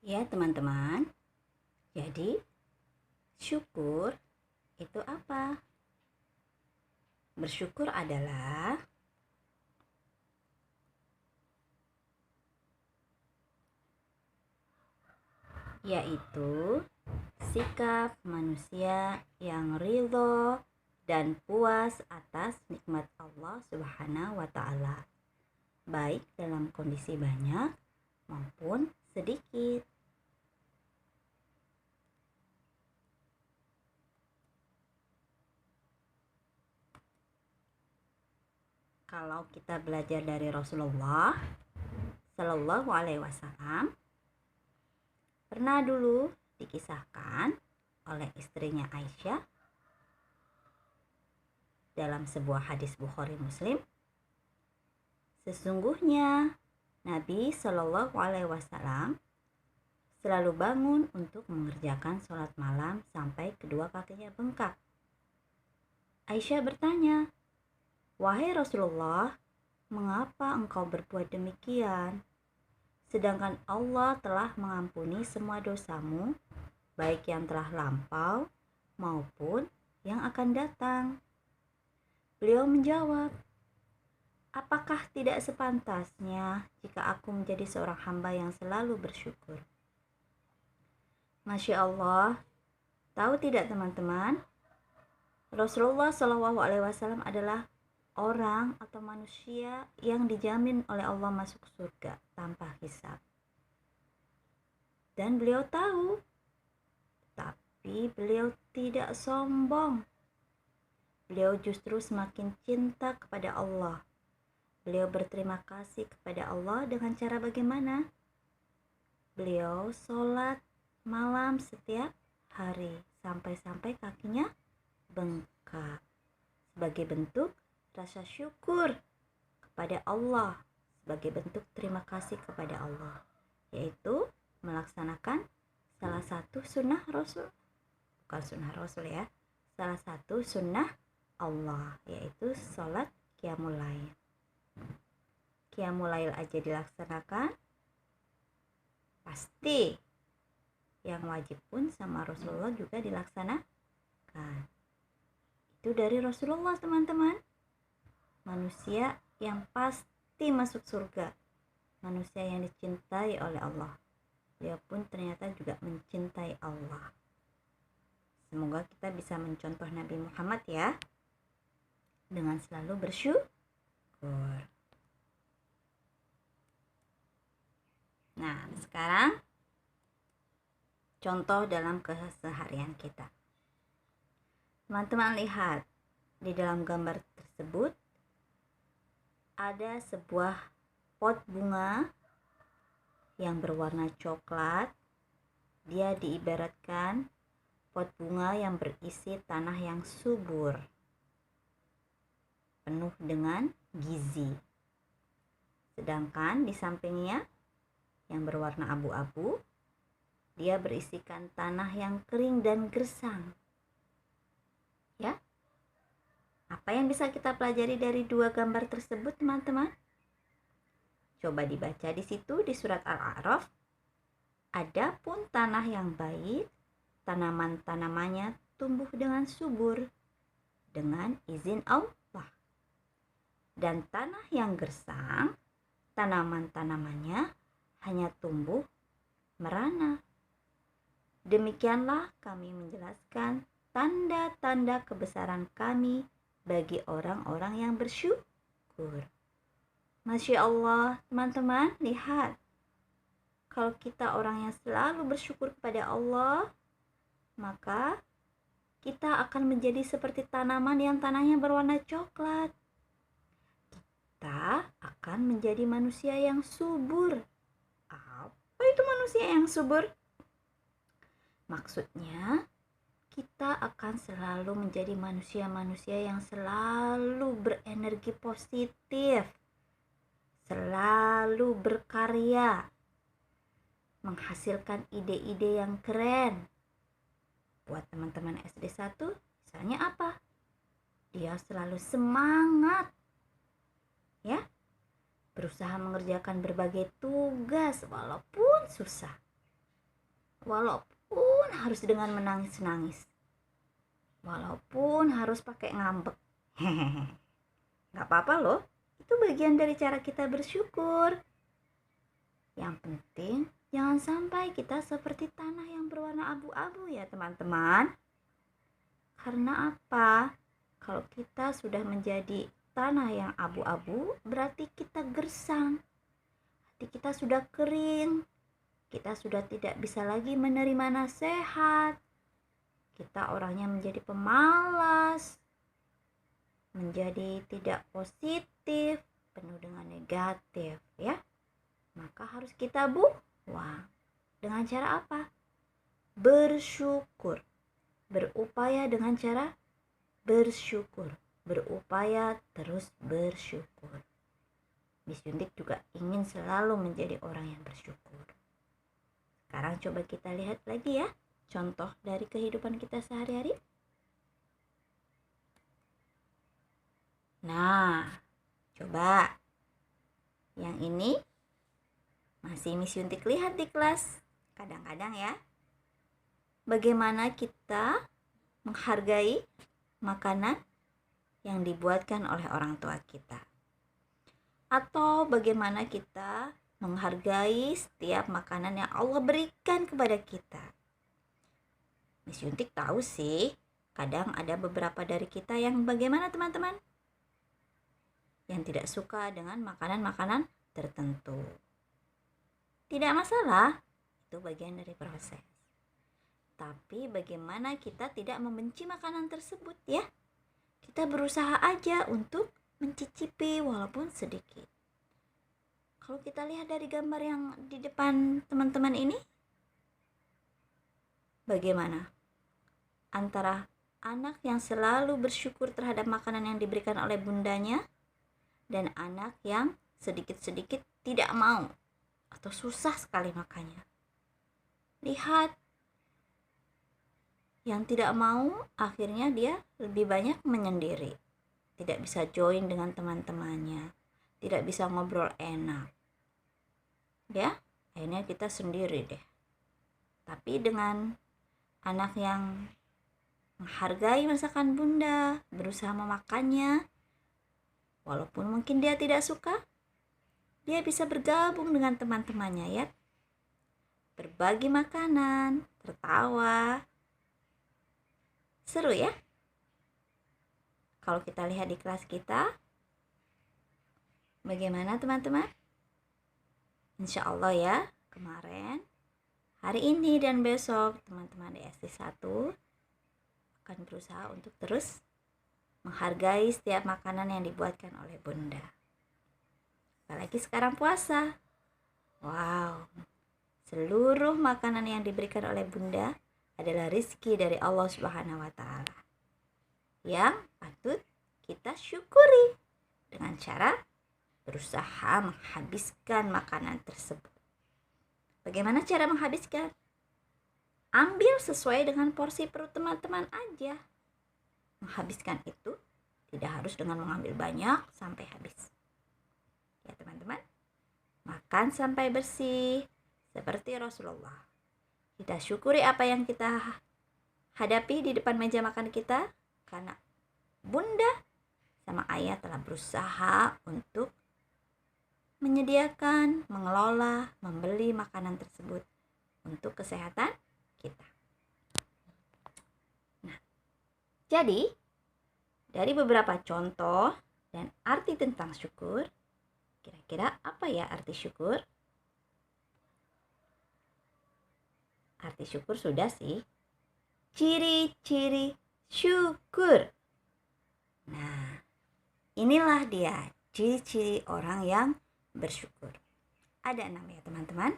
Ya, teman-teman. Jadi, syukur itu apa? Bersyukur adalah yaitu sikap manusia yang ridho dan puas atas nikmat Allah Subhanahu wa Ta'ala, baik dalam kondisi banyak maupun sedikit. Kalau kita belajar dari Rasulullah Shallallahu Alaihi Wasallam, pernah dulu dikisahkan oleh istrinya Aisyah dalam sebuah hadis Bukhari Muslim, sesungguhnya Nabi Shallallahu Alaihi Wasallam selalu bangun untuk mengerjakan sholat malam sampai kedua kakinya bengkak. Aisyah bertanya, "Wahai Rasulullah, mengapa engkau berbuat demikian? Sedangkan Allah telah mengampuni semua dosamu, baik yang telah lampau maupun yang akan datang." Beliau menjawab, "Apakah tidak sepantasnya jika aku menjadi seorang hamba yang selalu bersyukur?" Masya Allah, tahu tidak teman-teman? Rasulullah SAW adalah orang atau manusia yang dijamin oleh Allah masuk surga tanpa hisab. Dan beliau tahu, tapi beliau tidak sombong. Beliau justru semakin cinta kepada Allah. Beliau berterima kasih kepada Allah dengan cara bagaimana? Beliau sholat malam setiap hari sampai-sampai kakinya bengkak sebagai bentuk rasa syukur kepada Allah, sebagai bentuk terima kasih kepada Allah, yaitu melaksanakan salah satu sunnah Rasul, bukan sunnah Rasul ya, salah satu sunnah Allah, yaitu sholat qiyamul lail. Qiyamul lail aja dilaksanakan, pasti yang wajib pun sama Rasulullah juga dilaksanakan. Itu dari Rasulullah, teman-teman. Manusia yang pasti masuk surga, manusia yang dicintai oleh Allah. Dia pun ternyata juga mencintai Allah. Semoga kita bisa mencontoh Nabi Muhammad ya, dengan selalu bersyukur. Nah, sekarang contoh dalam keseharian kita. Teman-teman lihat, di dalam gambar tersebut ada sebuah pot bunga yang berwarna coklat. Dia diibaratkan pot bunga yang berisi tanah yang subur, penuh dengan gizi. Sedangkan di sampingnya yang berwarna abu-abu, dia berisikan tanah yang kering dan gersang. Ya, apa yang bisa kita pelajari dari dua gambar tersebut, teman-teman? Coba dibaca di situ di surat Al-A'raf. Adapun tanah yang baik, tanaman-tanamannya tumbuh dengan subur dengan izin Allah. Dan tanah yang gersang, tanaman-tanamannya hanya tumbuh merana. Demikianlah kami menjelaskan tanda-tanda kebesaran kami bagi orang-orang yang bersyukur. Masya Allah, teman-teman, lihat. Kalau kita orang yang selalu bersyukur kepada Allah, maka kita akan menjadi seperti tanaman yang tanahnya berwarna coklat. Kita akan menjadi manusia yang subur. Apa itu manusia yang subur? Maksudnya, kita akan selalu menjadi manusia-manusia yang selalu berenergi positif, selalu berkarya, menghasilkan ide-ide yang keren. Buat teman-teman SD 1, misalnya apa? Dia selalu semangat, ya, berusaha mengerjakan berbagai tugas walaupun susah. walaupun harus dengan menangis-nangis, walaupun harus pakai ngambek. Gak apa-apa loh, itu bagian dari cara kita bersyukur. Yang penting jangan sampai kita seperti tanah yang berwarna abu-abu ya teman-teman. Karena apa? Kalau kita sudah menjadi tanah yang abu-abu, berarti kita gersang. Hati kita sudah kering. Kita sudah tidak bisa lagi menerima nasihat. Kita orangnya menjadi pemalas, menjadi tidak positif, penuh dengan negatif ya. Maka harus kita buang. Dengan cara apa? Bersyukur. Berupaya dengan cara bersyukur. Berupaya terus bersyukur. Miss Yuntik juga ingin selalu menjadi orang yang bersyukur. Sekarang coba kita lihat lagi ya, contoh dari kehidupan kita sehari-hari. Nah, coba yang ini masih Miss Yuntik lihat di kelas. Kadang-kadang ya, bagaimana kita menghargai makanan yang dibuatkan oleh orang tua kita. Atau bagaimana kita menghargai setiap makanan yang Allah berikan kepada kita. Miss Yuntik tahu sih, kadang ada beberapa dari kita yang bagaimana teman-teman? Yang tidak suka dengan makanan-makanan tertentu. Tidak masalah, itu bagian dari proses. Tapi bagaimana kita tidak membenci makanan tersebut ya? Kita berusaha aja untuk mencicipi walaupun sedikit. Kalau kita lihat dari gambar yang di depan teman-teman ini, bagaimana? Antara anak yang selalu bersyukur terhadap makanan yang diberikan oleh bundanya dan anak yang sedikit-sedikit tidak mau atau susah sekali makannya. Lihat, yang tidak mau akhirnya dia lebih banyak menyendiri. Tidak bisa join dengan teman-temannya. Tidak bisa ngobrol enak. Ya, akhirnya kita sendiri deh. Tapi dengan anak yang menghargai masakan bunda, berusaha memakannya, walaupun mungkin dia tidak suka, dia bisa bergabung dengan teman-temannya ya. Berbagi makanan, tertawa. Seru ya? Kalau kita lihat di kelas kita, bagaimana teman-teman? Insya Allah ya, kemarin, hari ini dan besok teman-teman di SD 1 akan berusaha untuk terus menghargai setiap makanan yang dibuatkan oleh bunda. Apalagi sekarang puasa. Wow, seluruh makanan yang diberikan oleh bunda adalah rizki dari Allah Subhanahu wa Ta'ala yang patut kita syukuri dengan cara berusaha menghabiskan makanan tersebut. Bagaimana cara menghabiskan? Ambil sesuai dengan porsi perut teman-teman aja. Menghabiskan itu tidak harus dengan mengambil banyak sampai habis. Ya teman-teman, makan sampai bersih seperti Rasulullah. Kita syukuri apa yang kita hadapi di depan meja makan kita, karena bunda sama ayah telah berusaha untuk menyediakan, mengelola, membeli makanan tersebut untuk kesehatan kita. Nah, jadi dari beberapa contoh dan arti tentang syukur, kira-kira apa ya arti syukur? Arti syukur sudah sih. Ciri-ciri syukur. Nah, inilah dia ciri-ciri orang yang bersyukur. Ada 6 ya teman-teman.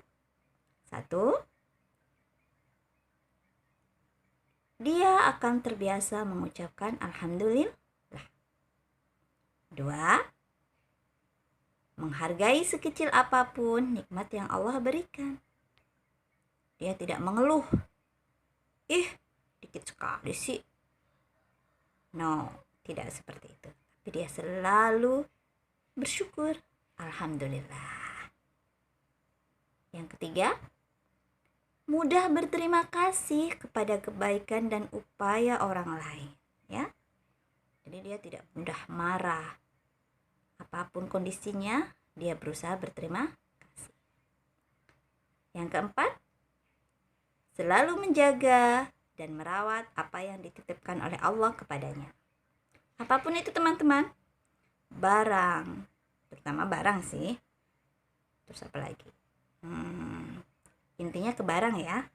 1, dia akan terbiasa mengucapkan alhamdulillah. 2, menghargai sekecil apapun nikmat yang Allah berikan. Dia tidak mengeluh. Dikit sekali sih. No, tidak seperti itu. Tapi dia selalu bersyukur. Alhamdulillah. Yang ketiga, mudah berterima kasih kepada kebaikan dan upaya orang lain, ya. Jadi dia tidak mudah marah. Apapun kondisinya, dia berusaha berterima kasih. Yang keempat, selalu menjaga dan merawat apa yang dititipkan oleh Allah kepadanya. Apapun itu teman-teman, barang, terutama barang sih. Terus apa lagi? Intinya ke barang ya.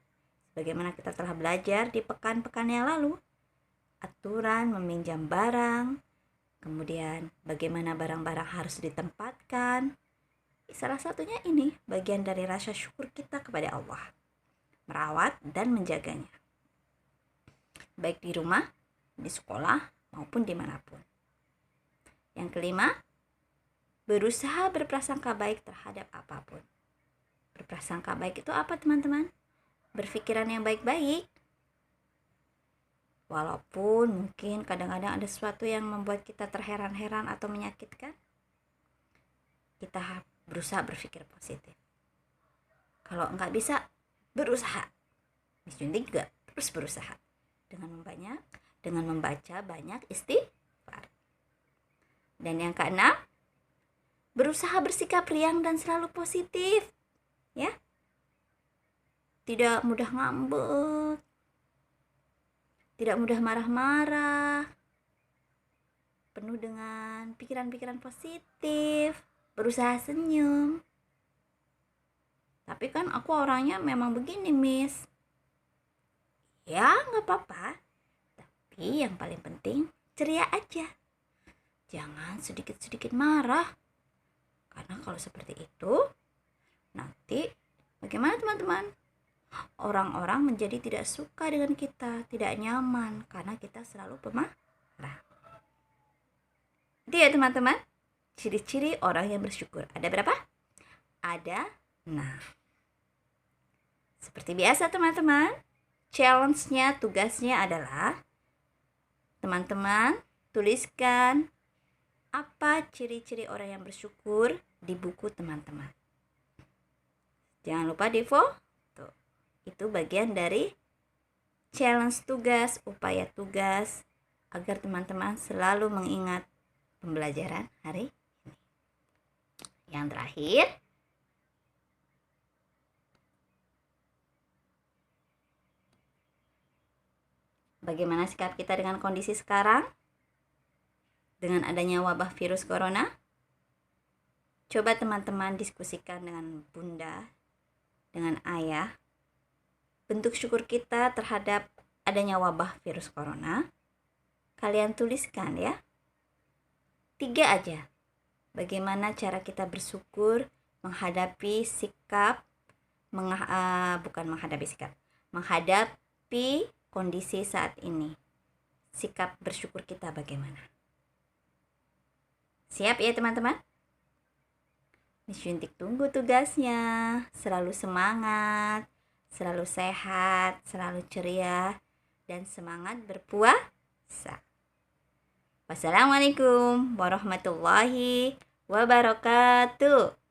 Bagaimana kita telah belajar di pekan-pekan yang lalu. Aturan meminjam barang, kemudian bagaimana barang-barang harus ditempatkan. Salah satunya ini bagian dari rasa syukur kita kepada Allah. Merawat dan menjaganya. Baik di rumah, di sekolah, maupun dimanapun. Yang kelima, berusaha berprasangka baik terhadap apapun. Berprasangka baik itu apa teman-teman? Berpikiran yang baik-baik. Walaupun mungkin kadang-kadang ada sesuatu yang membuat kita terheran-heran atau menyakitkan, kita berusaha berpikir positif. Kalau enggak bisa, berusaha. Miss Junti juga terus berusaha. Dengan membaca banyak istighfar. Dan yang keenam, berusaha bersikap riang dan selalu positif. Ya. Tidak mudah ngambek. Tidak mudah marah-marah. Penuh dengan pikiran-pikiran positif. Berusaha senyum. Tapi kan aku orangnya memang begini, Miss. Ya, nggak apa-apa. Tapi yang paling penting, ceria aja. Jangan sedikit-sedikit marah. Karena kalau seperti itu, nanti bagaimana teman-teman? Orang-orang menjadi tidak suka dengan kita, tidak nyaman karena kita selalu pemarah. Itu ya teman-teman, ciri-ciri orang yang bersyukur. Ada berapa? Ada 6. Seperti biasa teman-teman, challenge-nya, tugasnya adalah teman-teman tuliskan apa ciri-ciri orang yang bersyukur di buku teman-teman. Jangan lupa di-foto. Itu bagian dari challenge tugas, upaya tugas, agar teman-teman selalu mengingat pembelajaran hari ini. Yang terakhir, bagaimana sikap kita dengan kondisi sekarang? Dengan adanya wabah virus corona? Coba teman-teman diskusikan dengan bunda, dengan ayah, bentuk syukur kita terhadap adanya wabah virus corona. Kalian tuliskan ya. 3 aja. Bagaimana cara kita bersyukur menghadapi menghadapi kondisi saat ini. Sikap bersyukur kita bagaimana? Siap ya teman-teman? Miss Juntik tunggu tugasnya. Selalu semangat, selalu sehat, selalu ceria, dan semangat berpuasa. Wassalamualaikum warahmatullahi wabarakatuh.